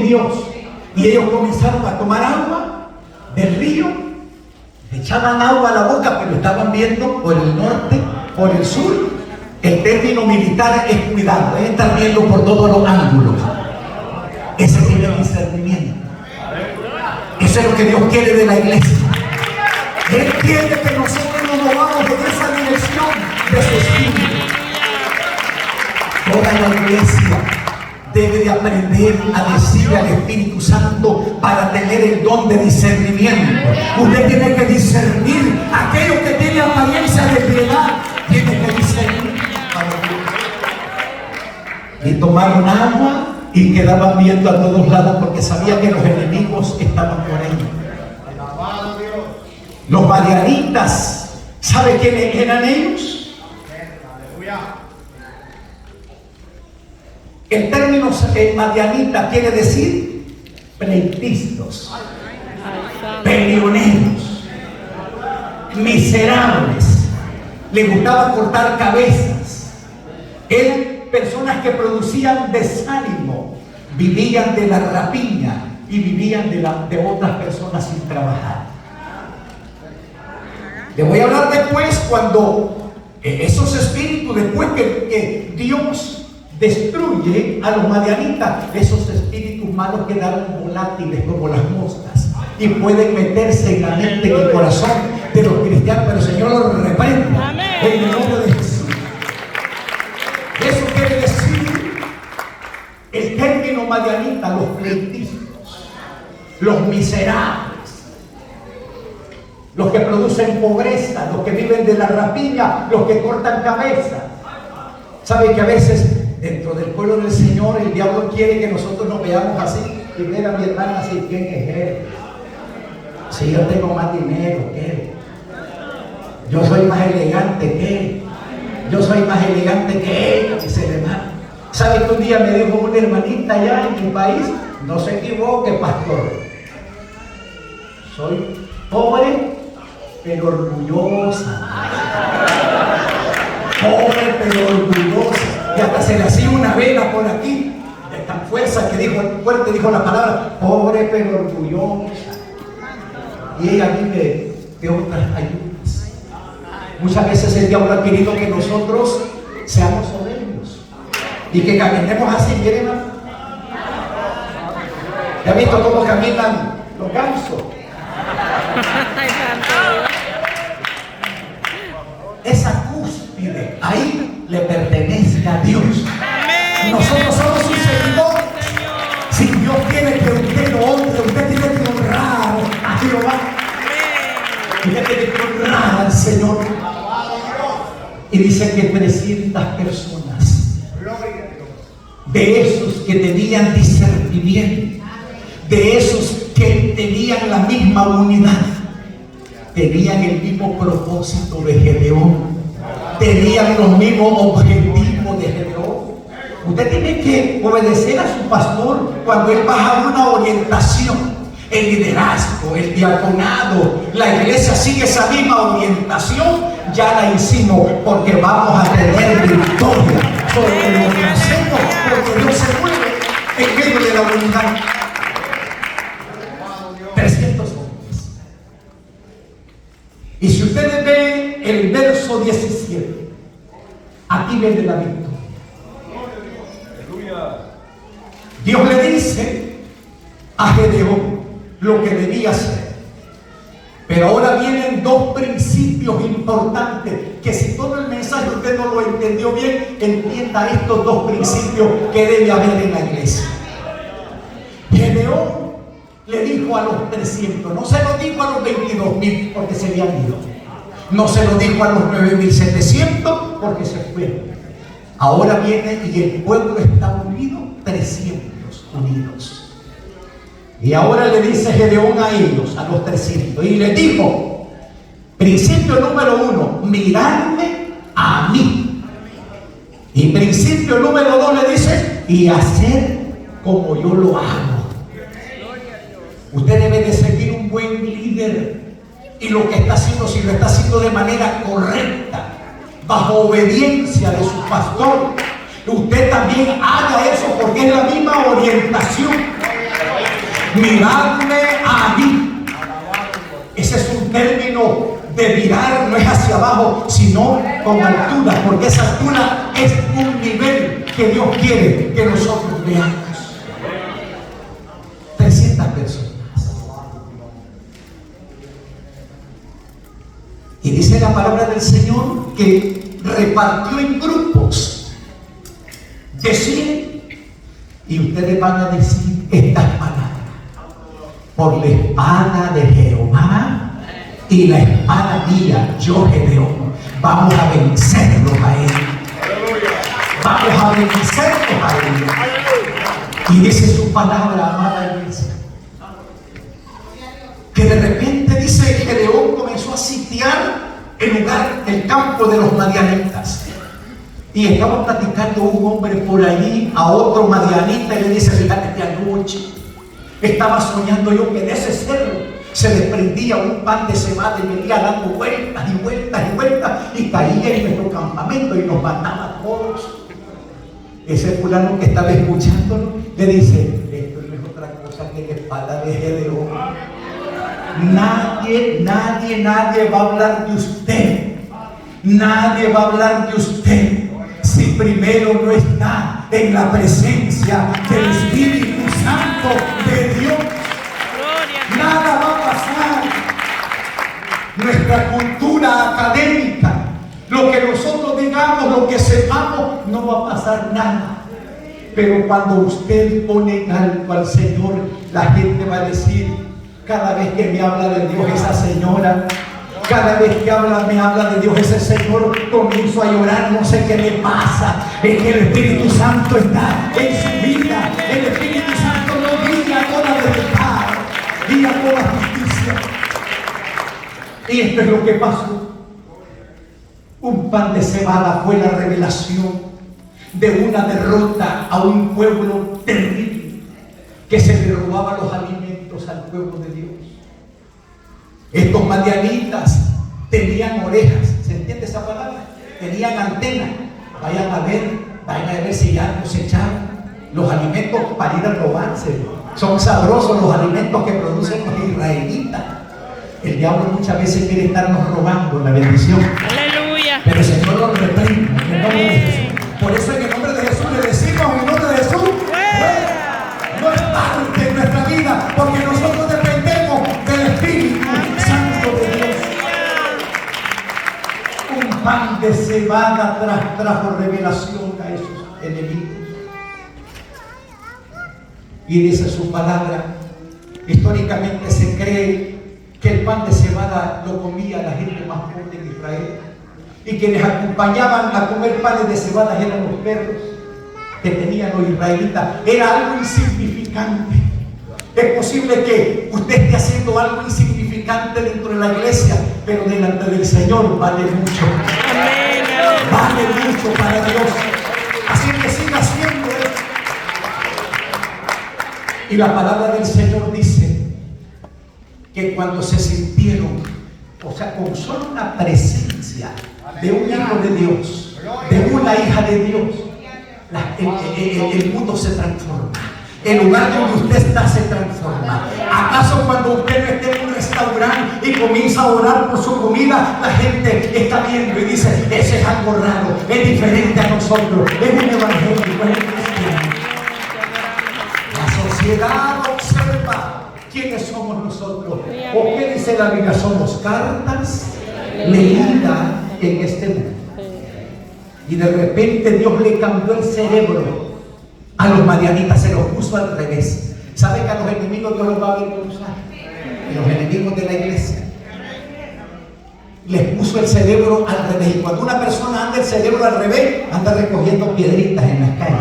Dios. Y ellos comenzaron a tomar agua del río, le echaban agua a la boca, pero estaban viendo por el norte, por el sur. El término militar es cuidado, es estar viendo por todos los ángulos. Ese tiene discernimiento. Eso es lo que Dios quiere de la iglesia. Él quiere que nosotros nos movamos en esa dirección de su espíritu. Toda la iglesia debe de aprender a decirle al Espíritu Santo para tener el don de discernimiento. Usted tiene que discernir aquello que tiene apariencia de piedad. Tiene que discernir. Y tomaron agua y quedaban viendo a todos lados porque sabían que los enemigos estaban por ahí. Los madianitas, ¿sabe quiénes eran ellos? El término madianita quiere decir pleitistas, peleoneros, miserables. Les gustaba cortar cabezas. Eran personas que producían desánimo, vivían de la rapiña y vivían de otras personas sin trabajar. Le voy a hablar después cuando esos espíritus, después que Dios destruye a los madianitas, esos espíritus malos quedaron volátiles como las moscas y pueden meterse en la mente y el corazón de los cristianos, pero el Señor los reprenda en el nombre de Jesús. Eso quiere decir el término madianita, los pleitistas, los miserables, los que producen pobreza, los que viven de la rapiña, los que cortan cabezas. ¿Sabe que a veces dentro del pueblo del Señor el diablo quiere que nosotros nos veamos así y ver a mi hermana así? ¿Quién es él? Si yo tengo más dinero que él, yo soy más elegante que él, yo soy más elegante que él, y se le va. ¿Sabe que un día me dijo una hermanita allá en mi país? No se equivoque, pastor, soy pobre pero orgullosa. Pobre pero orgullosa. Y hasta se le hacía una vela por aquí, de tan fuerza que dijo, fuerte dijo la palabra, pobre pero orgullosa. Y ella vive de otras ayudas. Muchas veces el diablo ha querido que nosotros seamos soberbios y que caminemos así. Miren, hermano, ¿ya ha visto cómo caminan los gansos? Esa cúspide ahí le pertenece a Dios. Nosotros somos sus seguidores. Si Dios quiere que usted lo honre, usted tiene que honrar a Jehová. Usted tiene que honrar al Señor. Y dice que 300 personas, de esos que tenían discernimiento, de esos que tenían la misma unidad, tenían el mismo propósito de Gedeón, tenían los mismos objetivos de Gedeón. Usted tiene que obedecer a su pastor cuando él baja una orientación. El liderazgo, el diaconado, la iglesia sigue esa misma orientación. Ya la hicimos porque vamos a tener victoria sobre lo que hacemos, porque Dios se mueve en medio de la unidad. 300 hombres. Y si ustedes ven el verso 17, aquí viene la victoria. Dios le dice a Gedeón lo que debía hacer. Pero ahora vienen dos principios importantes que si todo el mensaje usted no lo entendió bien, entienda estos dos principios que debe haber en la iglesia. Gedeón le dijo a los 300, no se lo dijo a los 22,000 porque se habían ido, no se lo dijo a los 9,700 porque se fueron. Ahora viene y el pueblo está unido, 300 unidos. Y ahora le dice Gedeón a ellos, a los 300, y les dijo, principio número 1, miradme a mí. Y principio número 2 le dice, y hacer como yo lo hago. Usted debe de seguir un buen líder, y lo que está haciendo, si lo está haciendo de manera correcta, bajo obediencia de su pastor, usted también haga eso porque es la misma orientación. Miradme a mí. Ese es un término de mirar, no es hacia abajo, sino con altura, porque esa altura es un nivel que Dios quiere que nosotros veamos. 300 personas. Y dice la palabra del Señor que repartió en grupos de 100. Y ustedes van a decir estas palabras: por la espada de Jehová y la espada mía, yo Gedeón, vamos a vencerlos a él. Vamos a vencerlos a él. Y dice su palabra, amada iglesia, que de repente dice Gedeón comenzó a sitiar el lugar, el campo de los madianitas. Y estaba platicando un hombre por allí a otro madianita y le dice: fíjate que anoche estaba soñando yo que de ese cerro se desprendía un pan de cebada y venía dando vueltas y vueltas y vueltas y caía en nuestro campamento y nos mataba a todos. Ese fulano que estaba escuchándolo le dice: esto no es otra cosa que la espada de Gedeón. Nadie va a hablar de usted. Nadie va a hablar de usted si primero no está en la presencia del Espíritu Santo de Dios. Nada va a pasar. Nuestra cultura académica, lo que nosotros digamos, lo que sepamos, no va a pasar nada. Pero cuando usted pone en alto al Señor, la gente va a decir: cada vez que me habla de Dios esa señora, cada vez que me habla de Dios ese señor, comienzo a llorar, no sé qué le pasa. Es que el Espíritu Santo está en su vida. El Espíritu Santo lo guía a toda verdad y a toda justicia. Y esto es lo que pasó. Un pan de cebada fue la revelación de una derrota a un pueblo terrible que se le robaba los alimentos al pueblo de Dios. Estos madianitas tenían orejas, ¿se entiende esa palabra? Tenían antenas. Vayan a ver si ya cosecharon los alimentos para ir a robarse. Son sabrosos los alimentos que producen los israelitas. El diablo muchas veces quiere estarnos robando la bendición. Aleluya. Pero el Señor lo reprime en el nombre de Jesús. Por eso en el nombre de Jesús le decimos: en el nombre de Jesús, fuera. No es parte de nuestra vida, porque nosotros dependemos del Espíritu Santo de Dios. Un pan de cebada trajo revelación a esos enemigos. Y dice su palabra, históricamente se cree que el pan de cebada lo comía la gente más fuerte en Israel, y quienes acompañaban a comer panes de cebada eran los perros que tenían los israelitas. Era algo insignificante. Es posible que usted esté haciendo algo insignificante dentro de la iglesia, pero delante del Señor vale mucho. Vale mucho para Dios. Así que siga haciendo esto. Y la palabra del Señor dice que cuando se sintieron, o sea, con solo una presencia de un hijo de Dios, de una hija de Dios, el mundo se transforma. El lugar donde usted está se transforma. ¿Acaso cuando usted no esté en un restaurante y comienza a orar por su comida, la gente está viendo y dice: ese es algo raro, es diferente a nosotros, es un evangélico, es cristiano? La sociedad observa quiénes somos nosotros. ¿O qué dice la Biblia? Somos cartas leídas en este mundo. Y de repente Dios le cambió el cerebro a los madianitas, se los puso al revés. ¿Sabe que a los enemigos Dios los va a avergonzar? Los enemigos de la iglesia les puso el cerebro al revés. Y cuando una persona anda el cerebro al revés, anda recogiendo piedritas en las calles.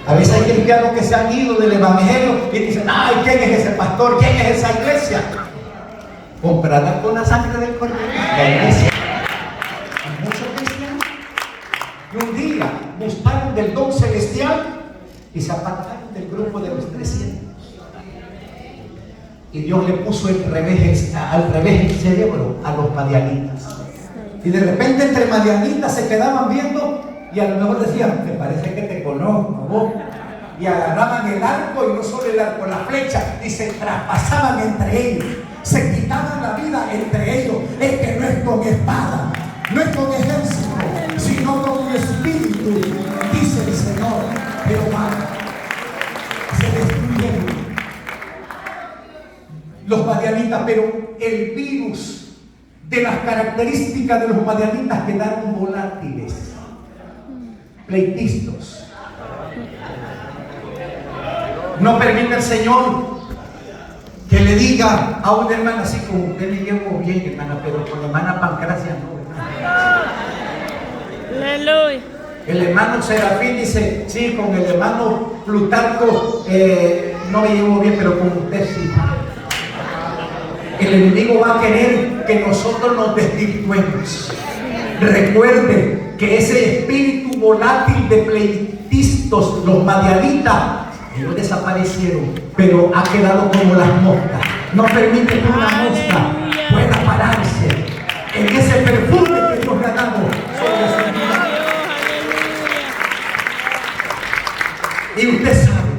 A veces hay cristianos que se han ido del evangelio y dicen: ay, ¿quién es ese pastor? ¿Quién es esa iglesia? Comprada con la sangre del Cordero, la iglesia. Hay muchos cristianos que un día gustaron del don celestial y se apartaron del grupo de los 300. Y Dios le puso al revés el cerebro a los madianitas. Y de repente entre madianitas se quedaban viendo y a lo mejor decían: me parece que te conozco, vos. y agarraban el arco, y no solo el arco, la flecha, y se traspasaban entre ellos, se quitaban la vida entre ellos. Es que no es con espada, no es con ejército, sino con un espíritu, dice el Señor Jehová. Se destruyeron los madianitas, pero el virus de las características de los madianitas quedaron volátiles, pleitistas. No permite el Señor que le diga a una hermana así como usted me llevo bien, hermana, pero con la hermana Pancracia no. Aleluya. El hermano Serafín dice, sí, con el hermano Plutarco no me llevo bien, pero con usted sí. El enemigo va a querer que nosotros nos desvirtuemos. Recuerde que ese espíritu volátil de pleitistas, los madianitas, ellos desaparecieron, pero ha quedado como las moscas. No permite que una mosca pueda pararse en ese perfume que Dios le ha dado sobre su vida. Y usted sabe,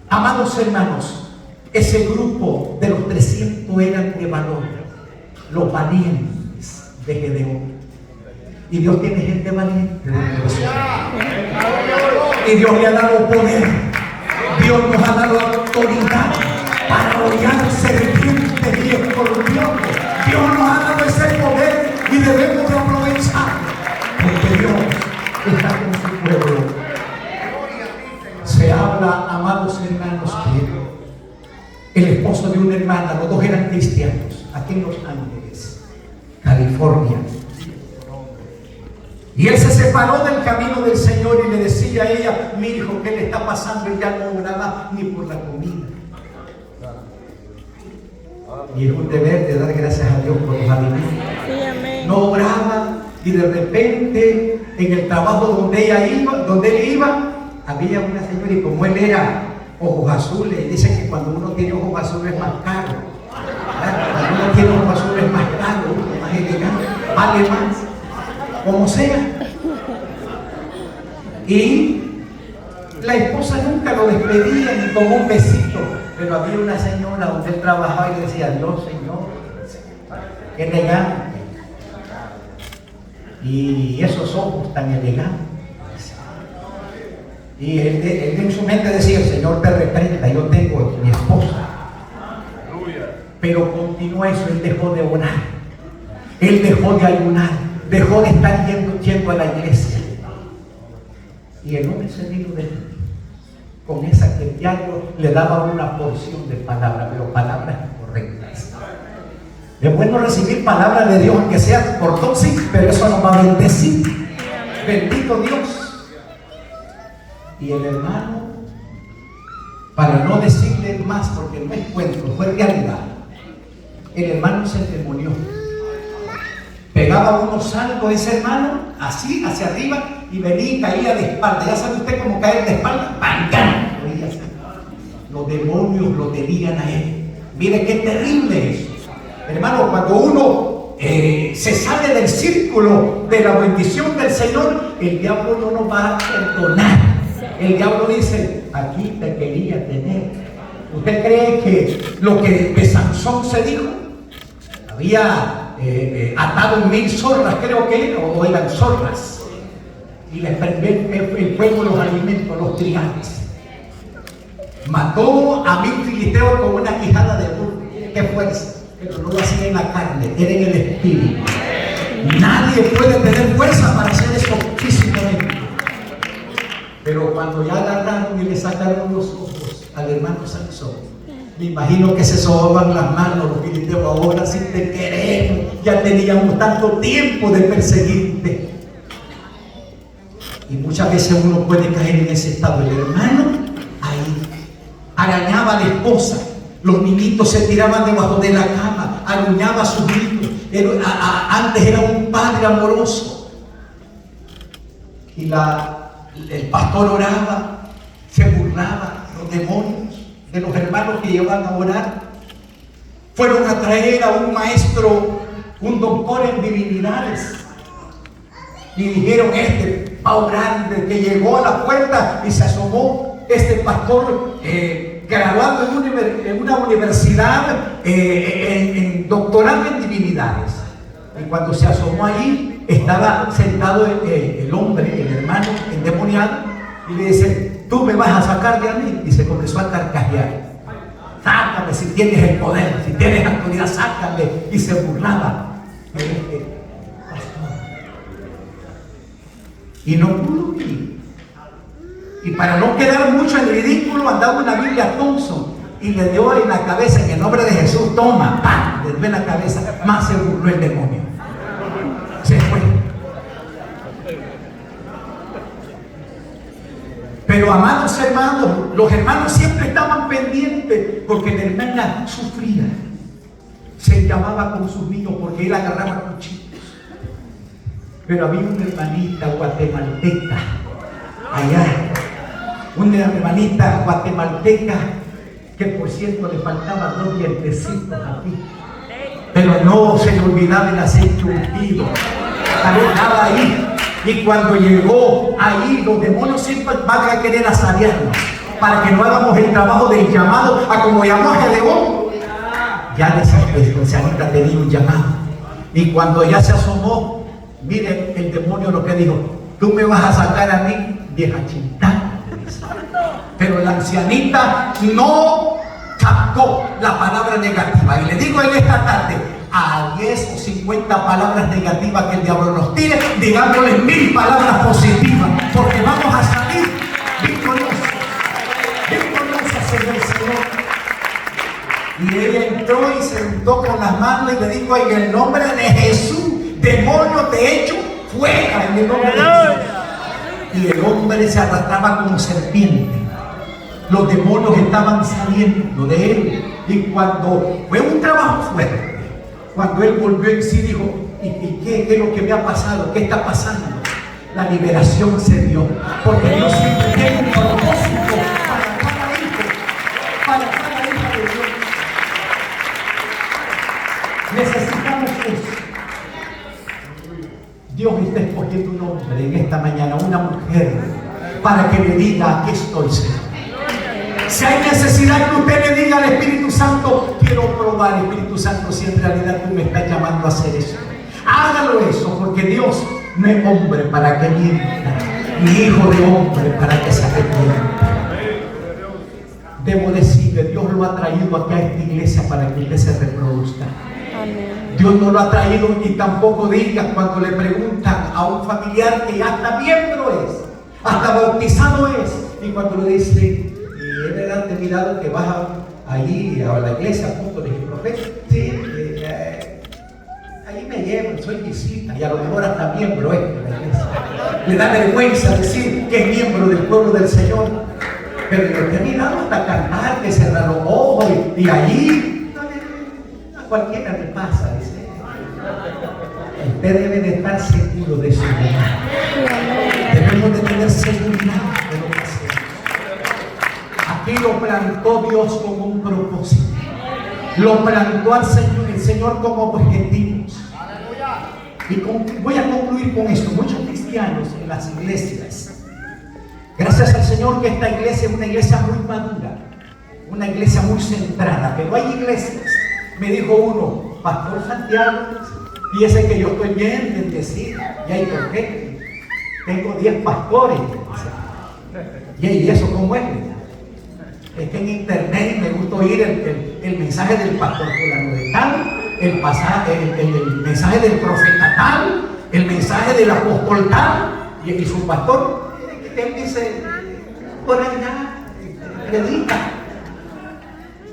amados hermanos, ese grupo de los 300 eran de valor, los valientes de Gedeón. Y Dios tiene gente valiente dentro de nosotros. Y Dios le ha dado poder. Dios nos ha dado autoridad para hollar serpientes y escorpiones. Dios nos ha dado ese poder y debemos de aprovecharlo, porque Dios está con su pueblo. Se habla, amados hermanos, que el esposo de una hermana, los dos eran cristianos, aquí en Los Ángeles, California. Y él se separó del camino del Señor y le decía a ella, mi hijo, ¿qué le está pasando? Y ya no oraba ni por la comida. Y es un deber de dar gracias a Dios por los alimentos. No oraba, y de repente en el trabajo donde él iba, había una señora, y como él era ojos azules, y dice que cuando uno tiene ojos azules es más caro. Cuando uno tiene ojos azules es más caro, más elegante, vale más. Como sea. Y la esposa nunca lo despedía ni con un besito, pero había una señora donde él trabajaba y le decía, Dios, Señor, qué elegante, y esos ojos tan elegantes. Y él en su mente decía, el Señor te reprenda, yo tengo mi esposa. Pero continuó eso, él dejó de orar, él dejó de ayunar, dejó de estar yendo a la iglesia. Y el hombre se vino de él con esa que el diablo le daba una porción de palabra, pero palabras incorrectas. Es bueno recibir palabra de Dios, aunque sea ortodoxa, pero eso nos va a bendecir. Bendito Dios. Y el hermano, para no decirle más, porque no es cuento, fue realidad, el hermano se endemonió. Pegaba unos saltos ese hermano, así, hacia arriba, y venía y caía de espalda. Ya sabe usted cómo caer de espalda. ¡Pam! Los demonios lo tenían a él. Mire qué terrible es. Hermano, cuando uno se sale del círculo de la bendición del Señor, el diablo no nos va a perdonar. El diablo dice, aquí te quería tener. ¿Usted cree que lo que de Sansón se dijo? Había atado 1000 zorras, creo que, o eran zorras, y les prendió el fuego los alimentos, los trigantes. Mató a 1000 filisteos con una quijada de burro. ¡Qué fuerza! Pero no lo hacía en la carne, era en el espíritu. Nadie puede tener fuerza para hacer eso físicamente. Pero cuando ya agarraron y le sacaron los ojos al hermano Sansón, me imagino que se sobaban las manos los filisteos. Ahora sí te queremos, ya teníamos tanto tiempo de perseguirte. Y muchas veces uno puede caer en ese estado. El hermano ahí arañaba a la esposa, los niñitos se tiraban debajo de la cama, aruñaba a sus hijos. Antes era un padre amoroso. Y el pastor oraba, se burlaba los demonios de los hermanos que llevaban a orar. Fueron a traer a un maestro, un doctor en divinidades, y dijeron, este va a orar. Desde que llegó a la puerta y se asomó, este pastor graduado en una universidad, doctorado en divinidades. Y cuando se asomó allí, estaba sentado el hombre, el hermano endemoniado, y le dice: tú me vas a sacar de a mí. Y se comenzó a carcajear: sácame si tienes el poder, si tienes autoridad, sácame. Y se burlaba de este pastor. Y no pudo ir. Y para no quedar mucho en ridículo, andaba una Biblia Thompson y le dio en la cabeza: en el nombre de Jesús, toma, ¡pam! Le dio en la cabeza. Más se burló el demonio. Se fue. Pero amados hermanos, los hermanos siempre estaban pendientes, porque la hermana sufría. Se llamaba con sus niños porque él agarraba cuchillos. Pero había una hermanita guatemalteca allá, una hermanita guatemalteca que por cierto le faltaban 2 dientecitos aquí, pero no se le olvidaba el aceite ungido. Estaba ahí. Y cuando llegó ahí, los demonios siempre van a querer asediarnos para que no hagamos el trabajo del llamado, a como llamó a Gedeón. Ya esa ancianita tenía un llamado. Y cuando ya se asomó, miren el demonio lo que dijo: tú me vas a sacar a mí, vieja chintana. Pero la ancianita no captó la palabra negativa. Y le digo en esta tarde: a 10 o 50 palabras negativas que el diablo nos tire, digámosle 1000 palabras positivas, porque vamos a salir victoriosos. Victoriosos en el Señor. Y ella entró y se untó con las manos y le dijo: en el nombre de Jesús, demonio, te echo fuera en el nombre de Jesús. Y el hombre se arrastraba como serpiente. Los demonios estaban saliendo de él. Y cuando fue un trabajo fuerte, cuando él volvió en sí, dijo: ¿y qué es lo que me ha pasado? ¿Qué está pasando? La liberación se dio, porque Dios siempre tiene un propósito para cada hijo, para cada hija de Dios. Necesitamos eso. Dios está escogiendo un hombre en esta mañana, una mujer, para que le diga: aquí estoy, Señor. Si hay necesidad que usted le diga al Espíritu Santo: quiero probar, Espíritu Santo, si en realidad tú me estás llamando a hacer eso. Hágalo eso, porque Dios no es hombre para que mienta, ni hijo de hombre para que se arrepienta. Debo decirle: Dios lo ha traído aquí a esta iglesia para que usted se reproduzca. Dios no lo ha traído, y tampoco diga cuando le preguntan a un familiar que hasta miembro es, hasta bautizado es, y cuando le dicen: ¿es verdad, te he mirado que vas allí a la iglesia junto de profeta? Sí, allí me llevan, soy visita, y a lo mejor hasta miembro es de la iglesia. Le da vergüenza decir que es miembro del pueblo del Señor. Pero yo te he mirado hasta cantar, que cerrar los ojos, y allí a cualquiera le pasa, dice. Usted debe de estar seguro de su vida. Debemos de tener seguridad de lo que hacemos. Aquí lo plantó Dios con un propósito. Lo plantó al Señor, el Señor, como objetivos. Y voy a concluir con esto. Muchos cristianos en las iglesias, gracias al Señor que esta iglesia es una iglesia muy madura, una iglesia muy centrada, pero hay iglesias, me dijo uno: Pastor Santiago, fíjese que yo estoy bien bendecido. ¿Y ahí por qué? Tengo 10 pastores. ¿Y eso cómo es? Es que en internet me gusta oír el mensaje del pastor fulano de tal, el mensaje del profeta tal, el mensaje del apóstol tal, y su pastor, él dice: por allá, predica.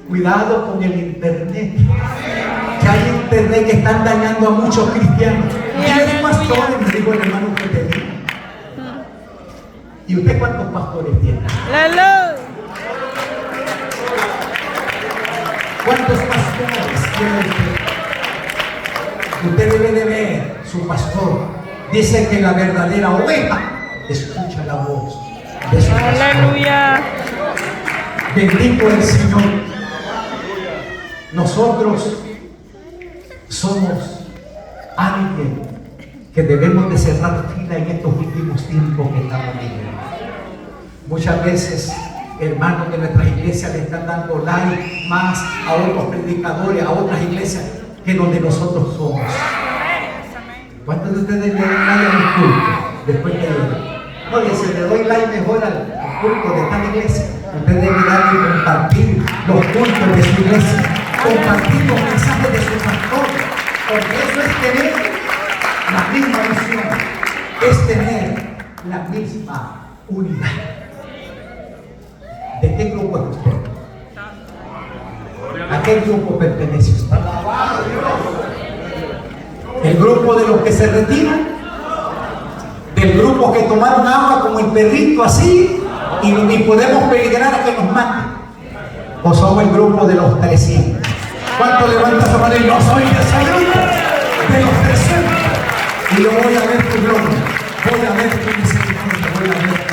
Cuidado con el internet, que hay internet que están dañando a muchos cristianos. 10 pastores, me dijo el hermano que tenía. ¿Y usted cuántos pastores tiene? ¿Cuántos pastores tiene usted? Usted debe de ver su pastor. Dice que la verdadera oveja escucha la voz de su pastor. Aleluya. Bendito el Señor. Nosotros somos alguien que debemos de cerrar fila en estos últimos tiempos que estamos viviendo. Muchas veces hermanos de nuestras iglesias le están dando like más a otros predicadores, a otras iglesias que donde nosotros somos. ¿Cuántos de ustedes le dan like a los cultos después que llegan? No, dice, le doy like mejor al culto de esta iglesia. Ustedes deben dar y compartir los cultos de su iglesia, compartir los mensajes de sus pastores, porque eso es tener la misma visión, es tener la misma unidad. ¿De qué grupo es usted? ¿A qué grupo pertenece usted? ¿El grupo de los que se retiran? ¿Del grupo que tomaron agua como el perrito así y podemos peligrar a que nos maten? ¿O somos el grupo de los 300? ¿Cuánto levanta su mano y no soy de ese grupo? De los 300. Y yo voy a ver tu gloria, voy a ver tu misericordia, voy a ver